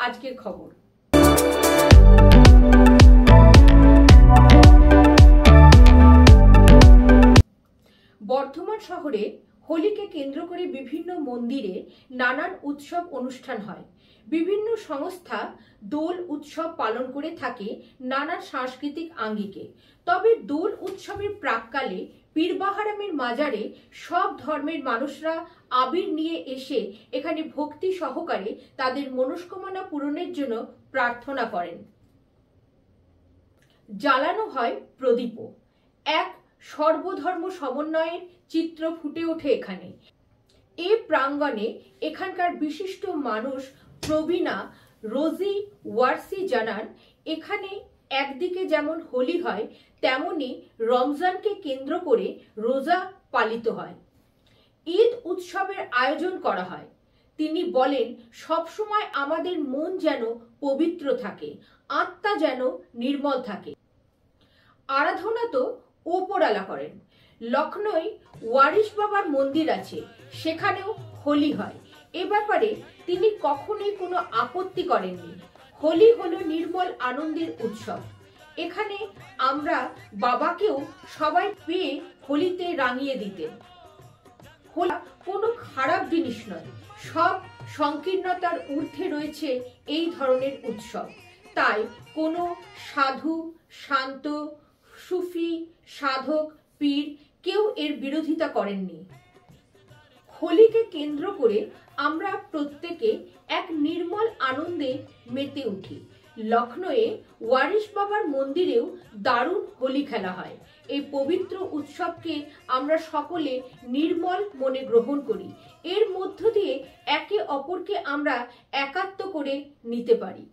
আজকের খবর। বর্ধমান শহরে হোলিকে কেন্দ্র করে বিভিন্ন মন্দিরে নানান উৎসব অনুষ্ঠান হয়। বিভিন্ন সংস্থা দোল উৎসব পালন করে থাকে নানান সাংস্কৃতিক আঙ্গিকে। তবে দোল উৎসবের প্রাক্কালে পীরবাহারামের মাজারে সব ধর্মের মানুষরা আবির নিয়ে এসে এখানে ভক্তি সহকারে তাদের মনস্কামনা পূরণের জন্য প্রার্থনা করেন। জ্বালানো হয় প্রদীপও। এক সর্বধর্ম সমন্বয়ের চিত্র ফুটে ওঠে এখানে। এই প্রাঙ্গণে এখানকার বিশিষ্ট মানুষ প্রবীণা রোজি ওয়ারসি জানান, এখানে একদিকে যেমন হোলি হয় তেমনি রমজানকে কেন্দ্র করে রোজা পালিত হয়, ঈদ উৎসবের আয়োজন করা হয়। তিনি বলেন, সবসময় আমাদের মন যেন পবিত্র থাকে, আত্মা যেন নির্মল থাকে। আরাধনা তো ওপরালা করেন। লখনৌয় ওয়ারিশ বাবার মন্দির আছে, সেখানেও হোলি হয়। এ ব্যাপারে তিনি কখনোই কোনো আপত্তি করেননি। হোলি হলো নির্মল আনন্দের উৎসব। এখানে আমরা বাবাকেও সবাই পেয়ে হোলিতে রাঙিয়ে দিতেন। হোলি কোনো খারাপ জিনিস নয়, সব সংকীর্ণতার ঊর্ধ্বে রয়েছে এই ধরনের উৎসব। তাই কোনো সাধু, শান্ত, সুফি, সাধক, পীর কেউ এর বিরোধিতা করেননি। হোলিকে কেন্দ্র করে আমরা প্রত্যেকে এক নির্মল আনন্দে মেতে উঠি। লখনৌয়ে ওয়ারিশ বাবার মন্দিরেও দারুণ হোলি খেলা হয়। এই পবিত্র উৎসবকে আমরা সকলে নির্মল মনে গ্রহণ করি। এর মধ্য দিয়ে একে অপরকে আমরা একাত্ম করে নিতে পারি।